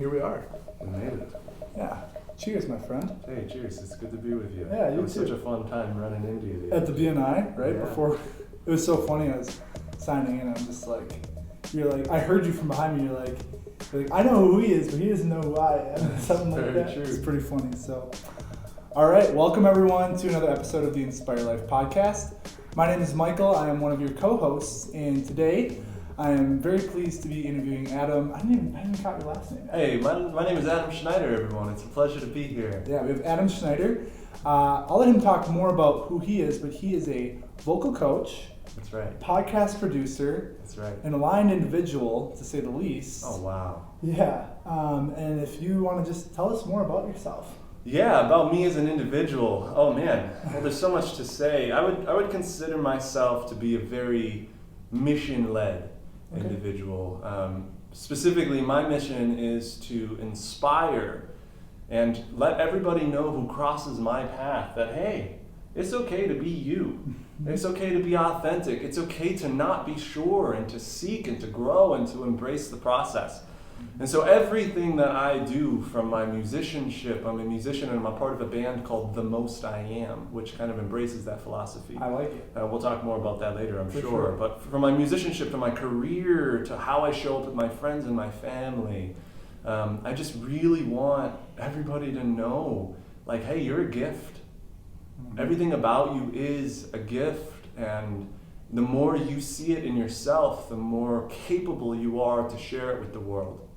here we are. We made it. Yeah. Cheers, my friend. Hey, cheers. It's good to be with you. Yeah, you It was too. such a fun time running into you. At the BNI, right? Yeah. Before, it was so funny. I was signing in. I'm just like, you're like, I heard you from behind me. You're like, I know who he is, but he doesn't know who I am. Something like Very that. true. It's pretty funny. So, all right. Welcome, everyone, to another episode of the Inspire Life podcast. My name is Michael. I am one of your co-hosts, and today I am very pleased to be interviewing Adam. I didn't even caught your last name. Hey, my name is Adam Schneider, everyone. It's a pleasure to be here. Yeah, we have Adam Schneider. I'll let him talk more about who he is, but he is a vocal coach, That's right. podcast producer, That's right. an aligned individual, to say the least. Oh, wow. Yeah, and if you want to just tell us more about yourself. Yeah, about me as an individual. Oh, man. Well, there's so much to say. I would consider myself to be a very mission-led individual. Specifically, my mission is to inspire and let everybody know who crosses my path that, hey, it's okay to be you. It's okay to be authentic. It's okay to not be sure and to seek and to grow and to embrace the process. And so everything that I do, from my musicianship, I'm a musician and I'm a part of a band called The Most I Am, which kind of embraces that philosophy. I like it. We'll talk more about that later, I'm For sure. sure. But from my musicianship to my career to how I show up with my friends and my family, I just really want everybody to know, like, hey, you're a gift. Everything about you is a gift, and the more you see it in yourself, the more capable you are to share it with the world.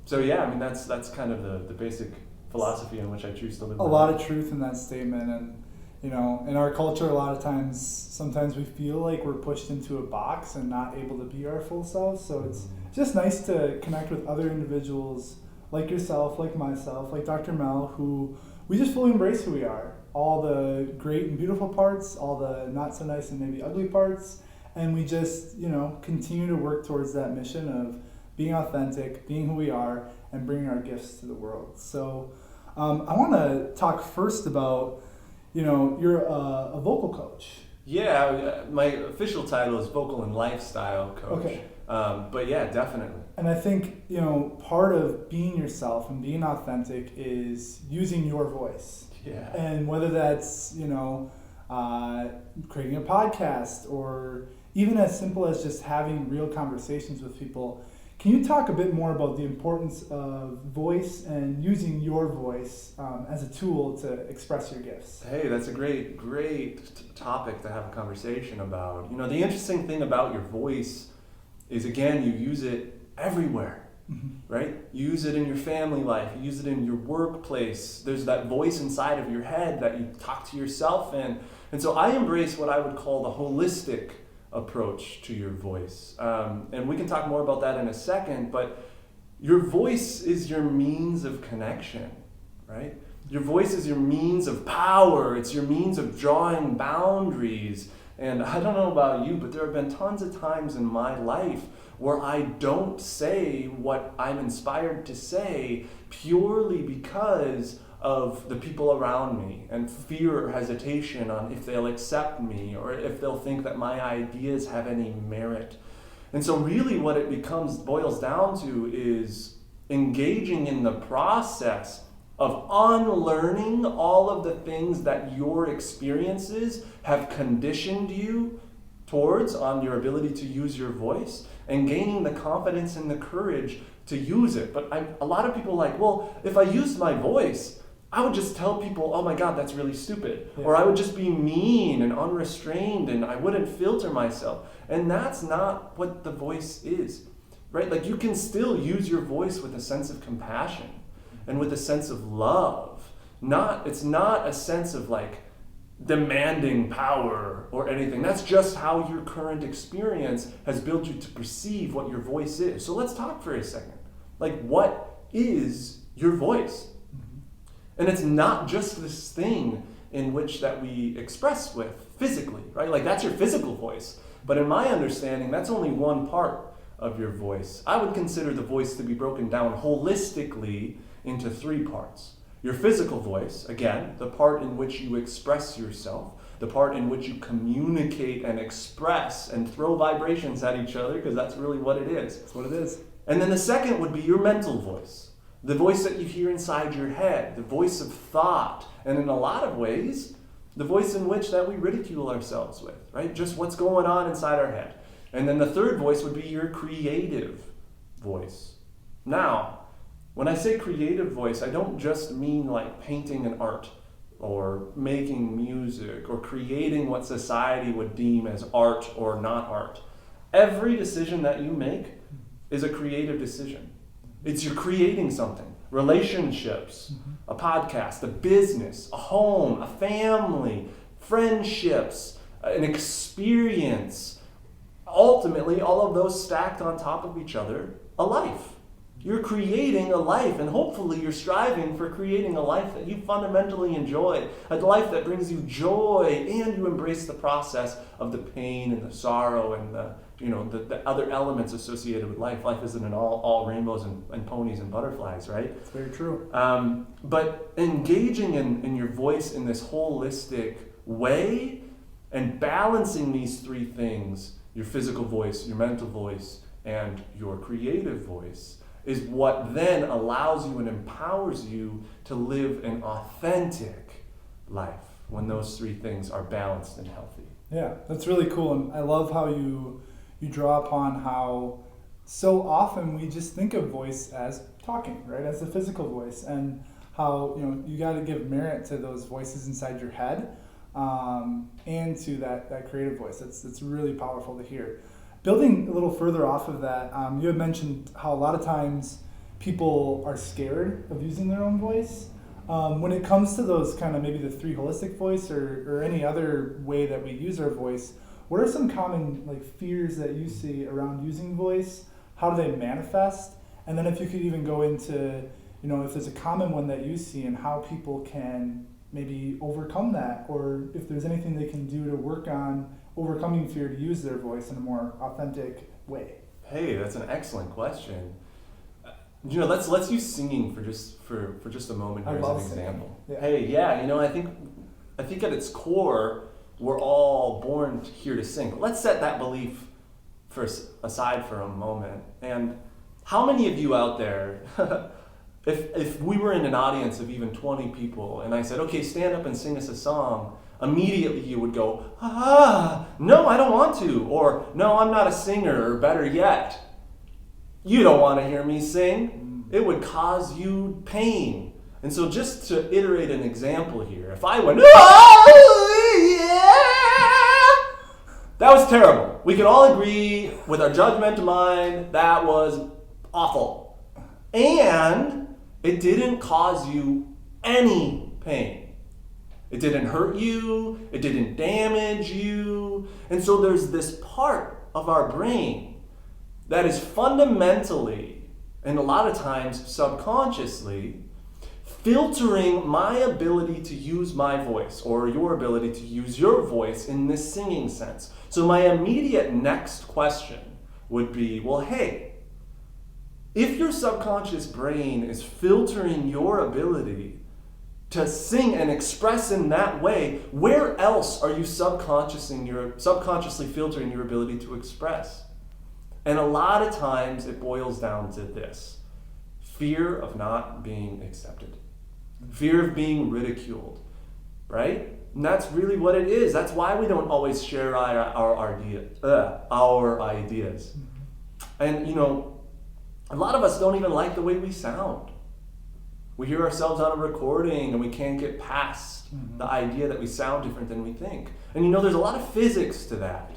So yeah, I mean that's kind of the basic philosophy in which I choose to live. A lot of truth in that statement, and you know, in our culture, a lot of times, sometimes we feel like we're pushed into a box and not able to be our full selves. So it's just nice to connect with other individuals like yourself, like myself, like Dr. Mel, who we just fully embrace who we are. All the great and beautiful parts, all the not so nice and maybe ugly parts, and we just, you know, continue to work towards that mission of being authentic, being who we are, and bringing our gifts to the world. So I want to talk first about, you know, you're a vocal coach. Yeah, my official title is vocal and lifestyle coach. Okay. But yeah, definitely. And I think, you know, part of being yourself and being authentic is using your voice. Yeah. And whether that's, you know, creating a podcast or even as simple as just having real conversations with people. Can you talk a bit more about the importance of voice and using your voice as a tool to express your gifts? Hey, that's a great topic to have a conversation about. You know, the interesting thing about your voice is, again, you use it everywhere, right? You use it in your family life, you use it in your workplace. There's that voice inside of your head that you talk to yourself in. And so I embrace what I would call the holistic approach to your voice. And we can talk more about that in a second, but your voice is your means of connection, right? Your voice is your means of power. It's your means of drawing boundaries. And I don't know about you, but there have been tons of times in my life where I don't say what I'm inspired to say purely because of the people around me and fear or hesitation on if they'll accept me or if they'll think that my ideas have any merit. And so really what it boils down to is engaging in the process of unlearning all of the things that your experiences have conditioned you towards on your ability to use your voice and gaining the confidence and the courage to use it. But a lot of people are like, well, if I used my voice, I would just tell people, oh my God, that's really stupid. Yeah. Or I would just be mean and unrestrained and I wouldn't filter myself. And that's not what the voice is, right? Like you can still use your voice with a sense of compassion and with a sense of love. It's not a sense of like demanding power or anything. That's just how your current experience has built you to perceive what your voice is. So let's talk for a second. Like, what is your voice? And it's not just this thing in which that we express with physically, right? Like that's your physical voice. But in my understanding, that's only one part of your voice. I would consider the voice to be broken down holistically into three parts. Your physical voice, again, the part in which you express yourself, the part in which you communicate and express and throw vibrations at each other, because that's really what it is. That's what it is. And then the second would be your mental voice, the voice that you hear inside your head, the voice of thought, and in a lot of ways, the voice in which that we ridicule ourselves with, right? Just what's going on inside our head. And then the third voice would be your creative voice. Now, when I say creative voice, I don't just mean like painting an art or making music or creating what society would deem as art or not art. Every decision that you make is a creative decision. It's you're creating something. Relationships, a podcast, a business, a home, a family, friendships, an experience. Ultimately, all of those stacked on top of each other, a life. You're creating a life, and hopefully you're striving for creating a life that you fundamentally enjoy, a life that brings you joy, and you embrace the process of the pain and the sorrow and the other elements associated with life. Life isn't an all rainbows and ponies and butterflies, right? It's very true. But engaging in your voice in this holistic way and balancing these three things, your physical voice, your mental voice, and your creative voice, is what then allows you and empowers you to live an authentic life when those three things are balanced and healthy. Yeah, that's really cool. And I love how you draw upon how so often we just think of voice as talking, right? As the physical voice, and how you got to give merit to those voices inside your head, and to that creative voice. It's really powerful to hear. Building a little further off of that, you had mentioned how a lot of times people are scared of using their own voice. When it comes to those kind of maybe the three holistic voice or any other way that we use our voice, what are some common fears that you see around using voice? How do they manifest? And then if you could even go into, if there's a common one that you see and how people can maybe overcome that, or if there's anything they can do to work on overcoming fear to use their voice in a more authentic way. Hey, that's an excellent question. Let's use singing for just a moment here as an example. Yeah. Hey, yeah, I think at its core we're all born here to sing. Let's set that belief aside for a moment. And how many of you out there, if we were in an audience of even 20 people and I said, okay, stand up and sing us a song, immediately you would go, no, I don't want to, or no, I'm not a singer, or better yet, you don't want to hear me sing. It would cause you pain. And so just to iterate an example here, if I went, that was terrible. We can all agree with our judgmental mind, that was awful. And it didn't cause you any pain. It didn't hurt you. It didn't damage you. And so there's this part of our brain that is fundamentally, and a lot of times subconsciously, filtering my ability to use my voice or your ability to use your voice in this singing sense. So my immediate next question would be, well, hey, if your subconscious brain is filtering your ability to sing and express in that way, where else are you subconsciously filtering your ability to express? And a lot of times it boils down to this: fear of not being accepted, fear of being ridiculed, right? And that's really what it is. That's why we don't always share our ideas. And a lot of us don't even like the way we sound. We hear ourselves on a recording and we can't get past the idea that we sound different than we think. And there's a lot of physics to that.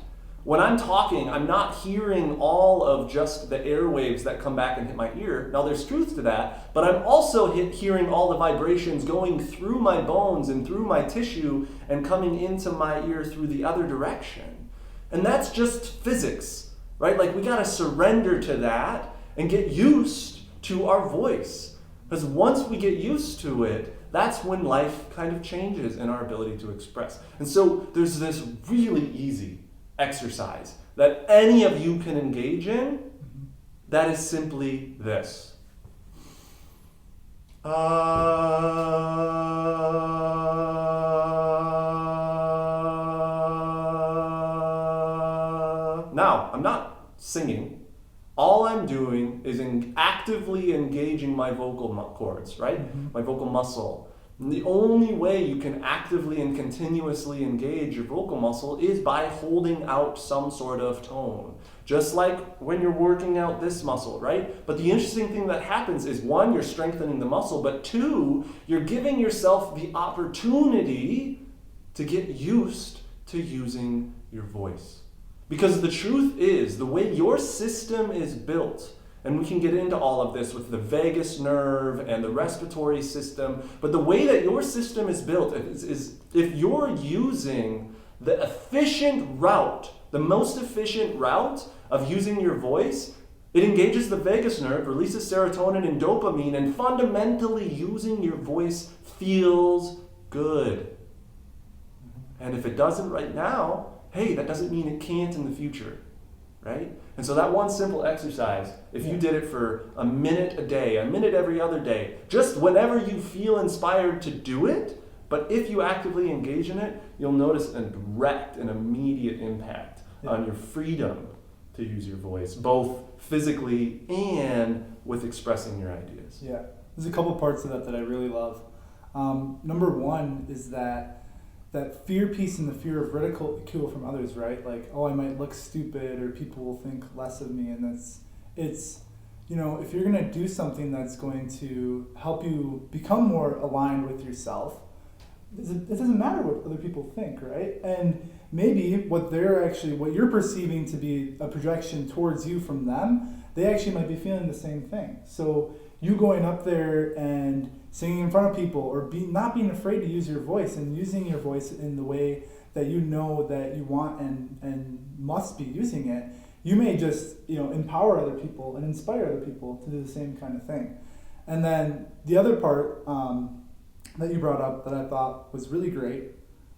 When I'm talking, I'm not hearing all of just the airwaves that come back and hit my ear. Now there's truth to that, but I'm also hearing all the vibrations going through my bones and through my tissue and coming into my ear through the other direction. And that's just physics, right? We gotta surrender to that and get used to our voice. Because once we get used to it, that's when life kind of changes in our ability to express. And so there's this really easy exercise that any of you can engage in that is simply this. Now, I'm not singing. All I'm doing is and actively engaging my vocal cords, right? My vocal muscle. And the only way you can actively and continuously engage your vocal muscle is by holding out some sort of tone. Just like when you're working out this muscle, right? But the interesting thing that happens is, one, you're strengthening the muscle, but two, you're giving yourself the opportunity to get used to using your voice. Because the truth is, the way your system is built, and we can get into all of this with the vagus nerve and the respiratory system, but the way that your system is built is if you're using the efficient route, the most efficient route of using your voice, it engages the vagus nerve, releases serotonin and dopamine, and fundamentally using your voice feels good. And if it doesn't right now, hey, that doesn't mean it can't in the future, right? And so that one simple exercise, if you did it for a minute a day, a minute every other day, just whenever you feel inspired to do it, but if you actively engage in it, you'll notice a direct and immediate impact on your freedom to use your voice, both physically and with expressing your ideas. Yeah, there's a couple parts of that I really love. Number one is that fear piece and the fear of ridicule from others, right? Like, oh, I might look stupid, or people will think less of me. And it's you know, if you're going to do something that's going to help you become more aligned with yourself, it doesn't matter what other people think, right? And maybe what you're perceiving to be a projection towards you from them, they actually might be feeling the same thing. So you going up there and singing in front of people, or not being afraid to use your voice, and using your voice in the way that you know that you want and must be using it, you may just, empower other people and inspire other people to do the same kind of thing. And then the other part that you brought up that I thought was really great,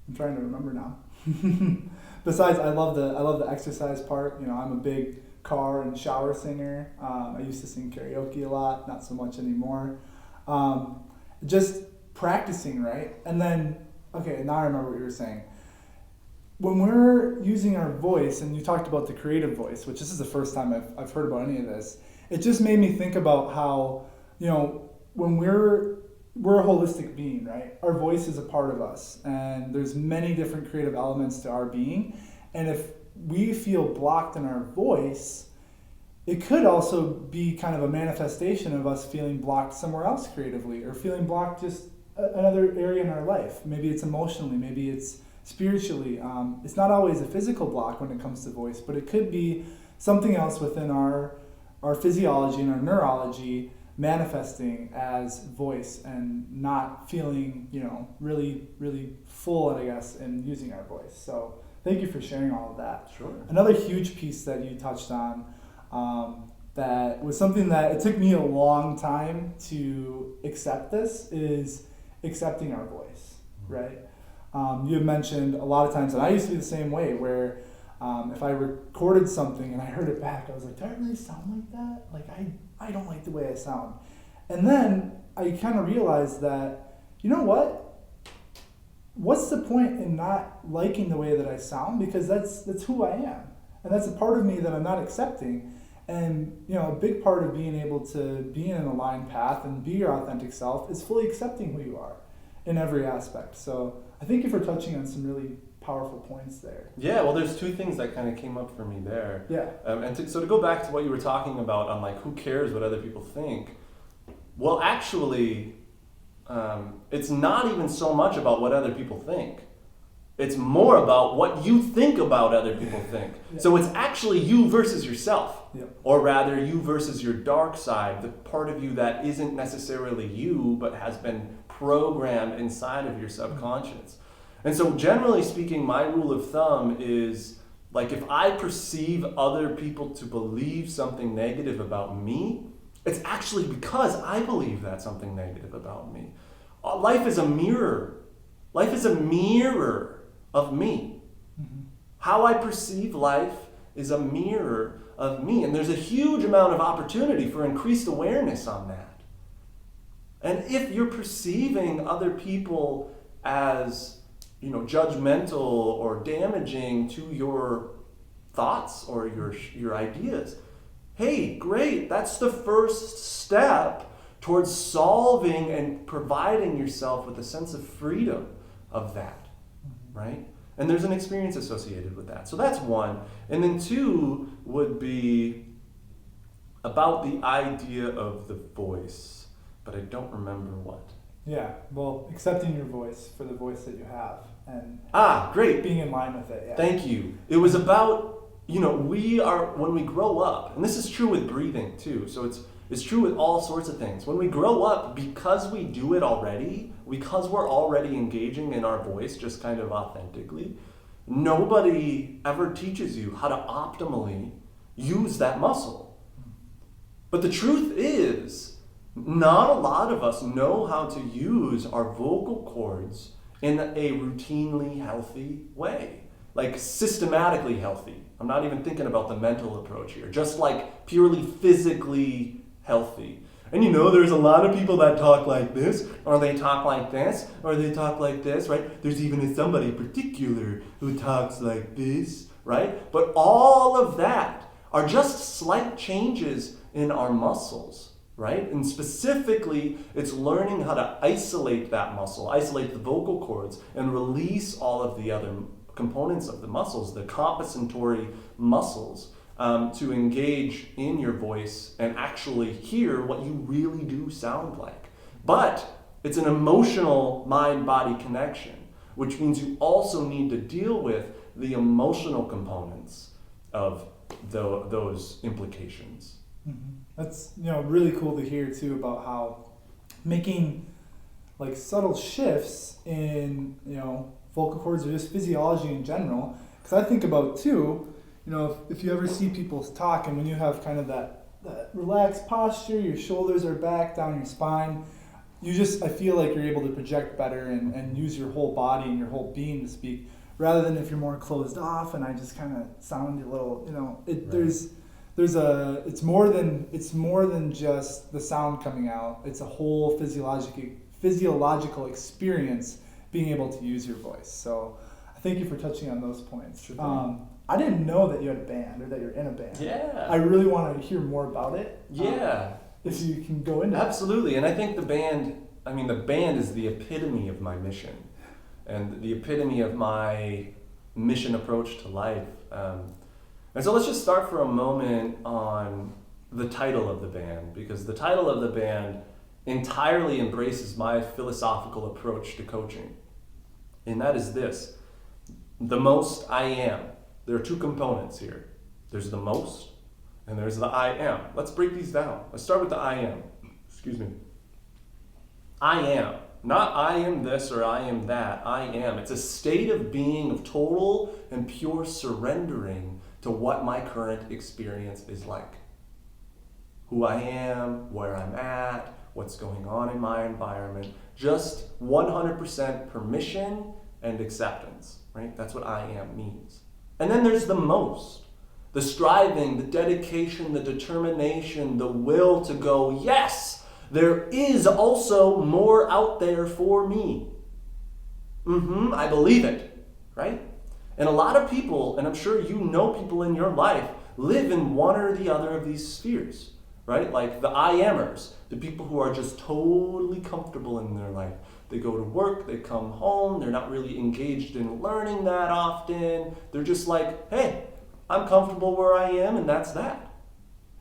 I'm trying to remember now. Besides, I love the exercise part. I'm a big car and shower singer. I used to sing karaoke a lot, not so much anymore. Just practicing, right? And then, okay, now I remember what you were saying. When we're using our voice, and you talked about the creative voice, which this is the first time I've heard about any of this, it just made me think about how, when we're a holistic being, right? Our voice is a part of us, and there's many different creative elements to our being. And if we feel blocked in our voice, it could also be kind of a manifestation of us feeling blocked somewhere else creatively, or feeling blocked just another area in our life. Maybe it's emotionally, maybe it's spiritually. It's not always a physical block when it comes to voice, but it could be something else within our physiology and our neurology manifesting as voice, and not feeling, really, really full, I guess, in using our voice. So thank you for sharing all of that. Sure. Another huge piece that you touched on, that was something that it took me a long time to accept, this is accepting our voice, right? You had mentioned a lot of times, and I used to be the same way, where if I recorded something and I heard it back, I was like, do I really sound like that? Like, I don't like the way I sound. And then I kind of realized that, what's the point in not liking the way that I sound? Because that's who I am. And that's a part of me that I'm not accepting. And, a big part of being able to be in an aligned path and be your authentic self is fully accepting who you are in every aspect. So I thank you for touching on some really powerful points there. Yeah, well, there's two things that kind of came up for me there. Yeah. So to go back to what you were talking about on, like, who cares what other people think? Well, actually, it's not even so much about what other people think. It's more about what you think about other people think. Yeah. So it's actually you versus yourself. Yeah. Or rather, you versus your dark side, the part of you that isn't necessarily you, but has been programmed inside of your subconscious. And so generally speaking, my rule of thumb is, like, if I perceive other people to believe something negative about me, it's actually because I believe that something negative about me. Life is a mirror. Life is a mirror of me. Mm-hmm. How I perceive life is a mirror of me. And there's a huge amount of opportunity for increased awareness on that. And if you're perceiving other people as, judgmental or damaging to your thoughts or your ideas, Hey, great, that's the first step towards solving and providing yourself with a sense of freedom of that, right? And there's an experience associated with that. So that's one. And then two would be about the idea of the voice, but I don't remember what. Yeah, well, accepting your voice for the voice that you have and Great. being in line with it. Yeah. Thank you. It was about, when we grow up, and this is true with breathing too, so it's true with all sorts of things. When we grow up, because we do it already, because we're already engaging in our voice just kind of authentically, nobody ever teaches you how to optimally use that muscle. But the truth is, not a lot of us know how to use our vocal cords in a routinely healthy way. Like systematically healthy. I'm not even thinking about the mental approach here. Just like purely physically healthy. And there's a lot of people that talk like this, or they talk like this, or they talk like this, right? There's even somebody particular who talks like this, right? But all of that are just slight changes in our muscles, right? And specifically, it's learning how to isolate that muscle, isolate the vocal cords, and release all of the other components of the muscles, the compensatory muscles, to engage in your voice and actually hear what you really do sound like. But it's an emotional mind-body connection, which means you also need to deal with the emotional components of those implications. Mm-hmm. That's really cool to hear too about how making like subtle shifts in vocal cords or just physiology in general. Because I think about too, if you ever see people talk and when you have kind of that relaxed posture, your shoulders are back down your spine, I feel like you're able to project better and use your whole body and your whole being to speak, rather than if you're more closed off and I just kind of sound a little, right. It's more than just the sound coming out. It's a whole physiological experience being able to use your voice. So I thank you for touching on those points. Sure. I didn't know that you had a band or that you're in a band. Yeah. I really want to hear more about it. Yeah. If you can go into Absolutely. And I think the band is the epitome of my mission and the epitome of my mission approach to life. And so let's just start for a moment on the title of the band, because the title of the band entirely embraces my philosophical approach to coaching. And that is this: the most I am. There are two components here. There's the most and there's the I am. Let's break these down. Let's start with the I am. Excuse me. I am. Not I am this or I am that. I am. It's a state of being of total and pure surrendering to what my current experience is like. Who I am, where I'm at, what's going on in my environment. Just 100% permission and acceptance, right? That's what I am means. And then there's the most. The striving, the dedication, the determination, the will to go, yes, there is also more out there for me. I believe it, right? And a lot of people, and I'm sure you know people in your life, live in one or the other of these spheres, right? Like the I-amers, the people who are just totally comfortable in their life. They go to work, they come home, they're not really engaged in learning that often. They're just like, hey, I'm comfortable where I am, and that's that.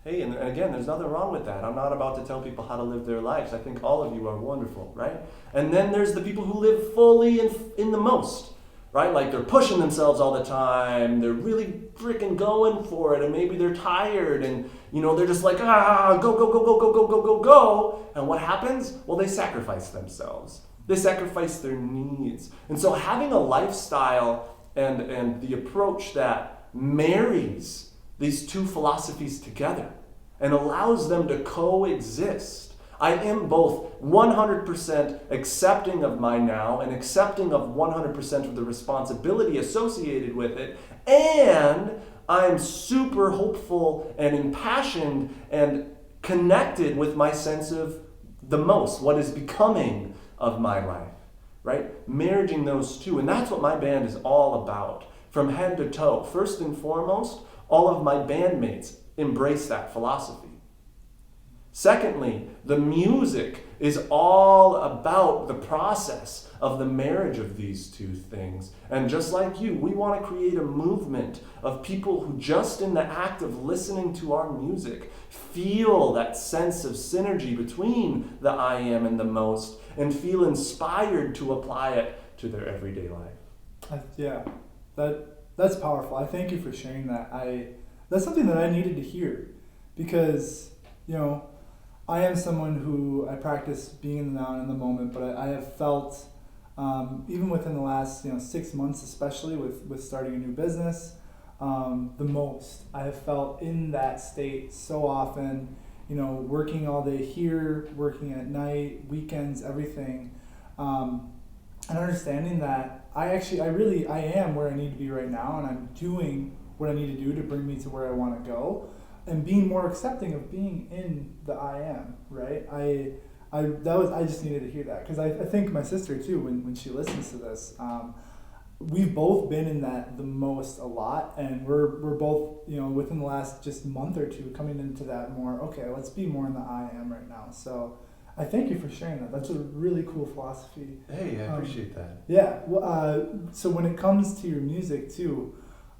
Hey, and again, there's nothing wrong with that. I'm not about to tell people how to live their lives. I think all of you are wonderful, right? And then there's the people who live fully in the most, right? Like they're pushing themselves all the time. They're really freaking going for it, and maybe they're tired, and they're just like, go, go, go, go, go, go, go, go, go. And what happens? Well, they sacrifice themselves. They sacrifice their needs. And so having a lifestyle and the approach that marries these two philosophies together and allows them to coexist. I am both 100% accepting of my now and accepting of 100% of the responsibility associated with it, and I'm super hopeful and impassioned and connected with my sense of the most, what is becoming of my life, right? Marrying those two. And that's what my band is all about, from head to toe. First and foremost, all of my bandmates, embrace that philosophy. Secondly, the music is all about the process of the marriage of these two things. And just like you, we want to create a movement of people who just in the act of listening to our music feel that sense of synergy between the I am and the most and feel inspired to apply it to their everyday life. That's powerful. I thank you for sharing that. That's something that I needed to hear because, I am someone who I practice being in the now and in the moment, but I have felt, even within the last 6 months, especially with starting a new business, the most. I have felt in that state so often, working all day here, working at night, weekends, everything, and understanding that I am where I need to be right now, and I'm doing what I need to do to bring me to where I want to go. And being more accepting of being in the I am, right? I just needed to hear that because I think my sister too, when she listens to this, we've both been in that the most a lot, and we're both within the last just month or two coming into that more. Okay, let's be more in the I am right now. So I thank you for sharing that. That's a really cool philosophy. Hey, I appreciate that. Yeah. Well, so when it comes to your music too.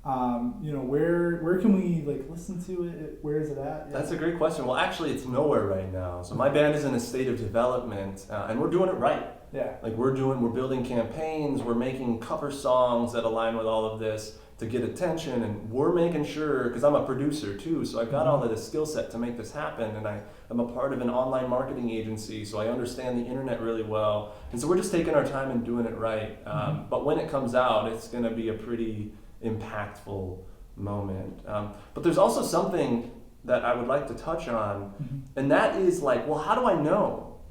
Where can we listen to it? Where is it at? Yeah. That's a great question. Well, actually, it's nowhere right now. So my band is in a state of development, and we're doing it right. Yeah. We're building campaigns, we're making cover songs that align with all of this to get attention, and we're making sure, because I'm a producer too, so I've got all of the skill set to make this happen, and I'm a part of an online marketing agency, so I understand the internet really well, and so we're just taking our time and doing it right. But when it comes out, it's going to be a pretty impactful moment. But there's also something that I would like to touch on, and that is how do I know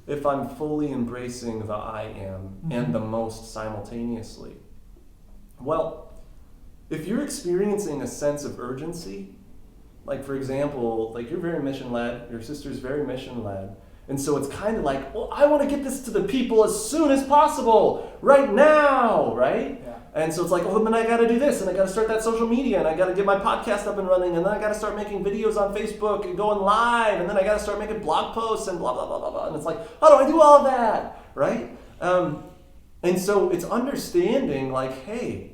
if I'm fully embracing the I am and the most simultaneously? Well, if you're experiencing a sense of urgency, for example, you're very mission-led, your sister's very mission-led, and so it's kind of I want to get this to the people as soon as possible, right now, right? Yeah. And so it's then I got to do this, and I got to start that social media, and I got to get my podcast up and running, and then I got to start making videos on Facebook and going live, and then I got to start making blog posts and blah, blah, blah, blah, blah. And it's how do I do all of that, right? And so it's understanding hey,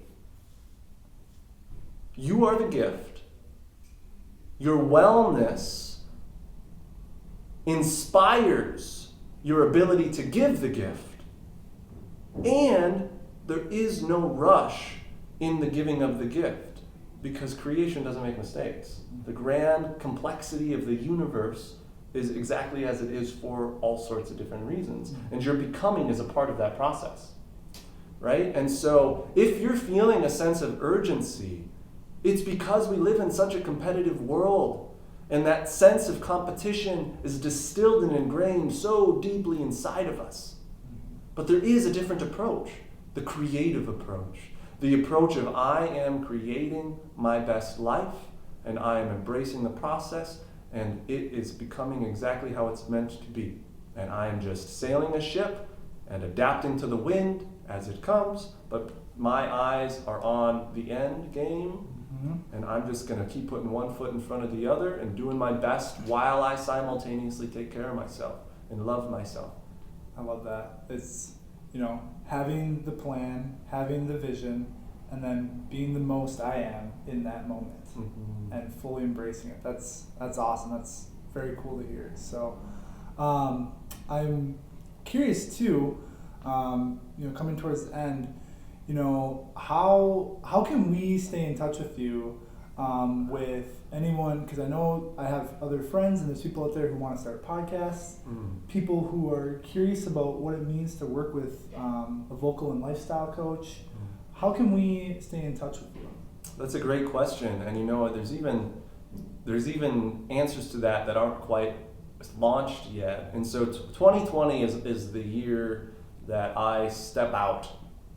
you are the gift. Your wellness inspires your ability to give the gift, and there is no rush in the giving of the gift because creation doesn't make mistakes. The grand complexity of the universe is exactly as it is for all sorts of different reasons. And your becoming is a part of that process, right? And so if you're feeling a sense of urgency, it's because we live in such a competitive world, and that sense of competition is distilled and ingrained so deeply inside of us. But there is a different approach. The creative approach. The approach of I am creating my best life, and I am embracing the process, and it is becoming exactly how it's meant to be. And I am just sailing a ship and adapting to the wind as it comes, but my eyes are on the end game, and I'm just going to keep putting one foot in front of the other and doing my best while I simultaneously take care of myself and love myself. I love that. It's having the plan, having the vision, and then being the most I am in that moment and fully embracing it. That's awesome. That's very cool to hear. So I'm curious too, coming towards the end, how can we stay in touch with you with anyone, because I know I have other friends and there's people out there who want to start podcasts, people who are curious about what it means to work with a vocal and lifestyle coach. How can we stay in touch with you? That's a great question, and there's even answers to that aren't quite launched yet. And so 2020 is the year that I step out,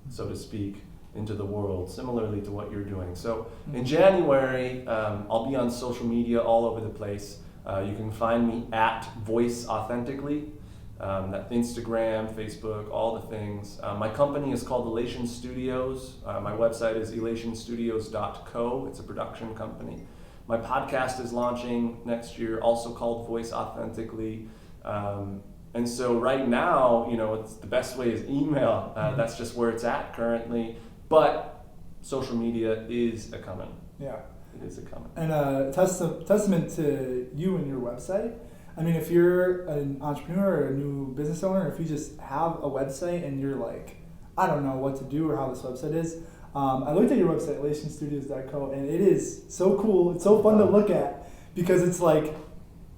so to speak, into the world, similarly to what you're doing. So in January, I'll be on social media all over the place. You can find me at Voice Authentically, that Instagram, Facebook, all the things. My company is called Elation Studios. My website is elationstudios.co. It's a production company. My podcast is launching next year, also called Voice Authentically. And so right now, it's the best way is email. That's just where it's at currently. But social media is a coming. Yeah. It is a coming. And testament to you and your website. I mean, if you're an entrepreneur or a new business owner, if you just have a website and you're like, I don't know what to do or how this website is, I looked at your website, lationstudios.co, and it is so cool. It's so fun to look at because it's like,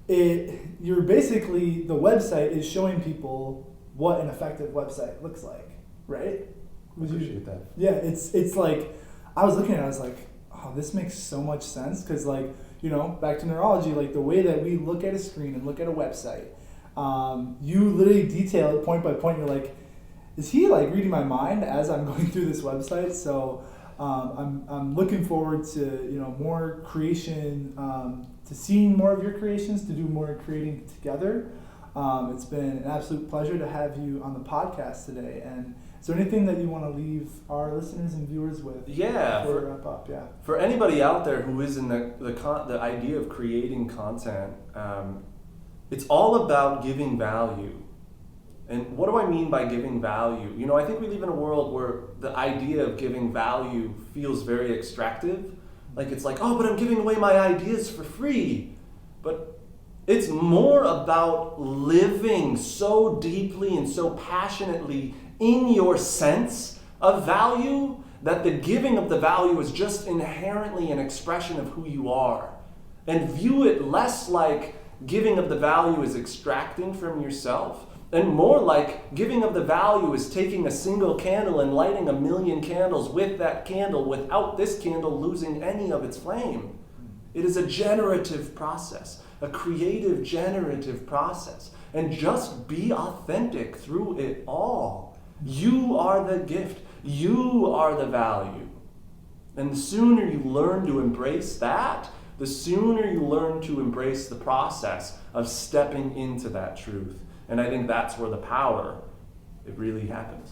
you're basically, the website is showing people what an effective website looks like, right? Would you appreciate that? Yeah, it's like, I was looking at it, I was like, oh, this makes so much sense because like, back to neurology, like the way that we look at a screen and look at a website, you literally detail it point by point. You're like, is he like reading my mind as I'm going through this website? So I'm looking forward to more creation, to seeing more of your creations, to do more creating together. It's been an absolute pleasure to have you on the podcast today. And is there anything that you want to leave our listeners and viewers with? Yeah. Before we wrap up, yeah. For anybody out there who is in the idea of creating content, it's all about giving value. And what do I mean by giving value? I think we live in a world where the idea of giving value feels very extractive. Like it's like, oh, but I'm giving away my ideas for free. But it's more about living so deeply and so passionately in your sense of value that the giving of the value is just inherently an expression of who you are. And view it less like giving of the value is extracting from yourself, and more like giving of the value is taking a single candle and lighting 1,000,000 candles with that candle without this candle losing any of its flame. It is a generative process, a creative generative process. And just be authentic through it all. You are the gift. You are the value. And the sooner you learn to embrace that, the sooner you learn to embrace the process of stepping into that truth. And I think that's where the power, it really happens.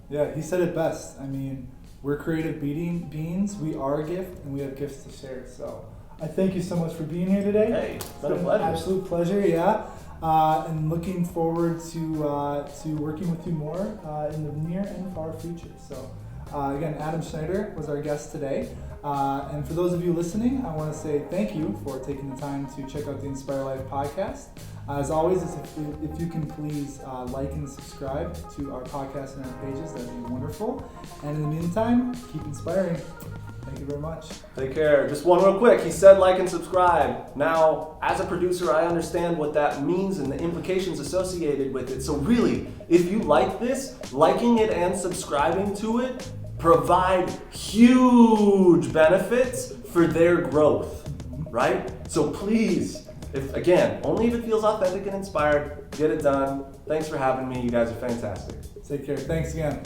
Yeah, he said it best. I mean, we're creative beings, we are a gift, and we have gifts to share. So I thank you so much for being here today. Hey, it's been a pleasure. Absolute pleasure, yeah. And looking forward to working with you more in the near and far future. So again, Adam Schneider was our guest today. And for those of you listening, I want to say thank you for taking the time to check out the Inspire Life podcast. As always, if you can please like and subscribe to our podcast and our pages, that would be wonderful. And in the meantime, keep inspiring. Thank you very much. Take care. Just one real quick. He said like and subscribe. Now, as a producer, I understand what that means and the implications associated with it. So really, if you like this, liking it and subscribing to it provide huge benefits for their growth, right? So please, only if it feels authentic and inspired, get it done. Thanks for having me. You guys are fantastic. Take care. Thanks again.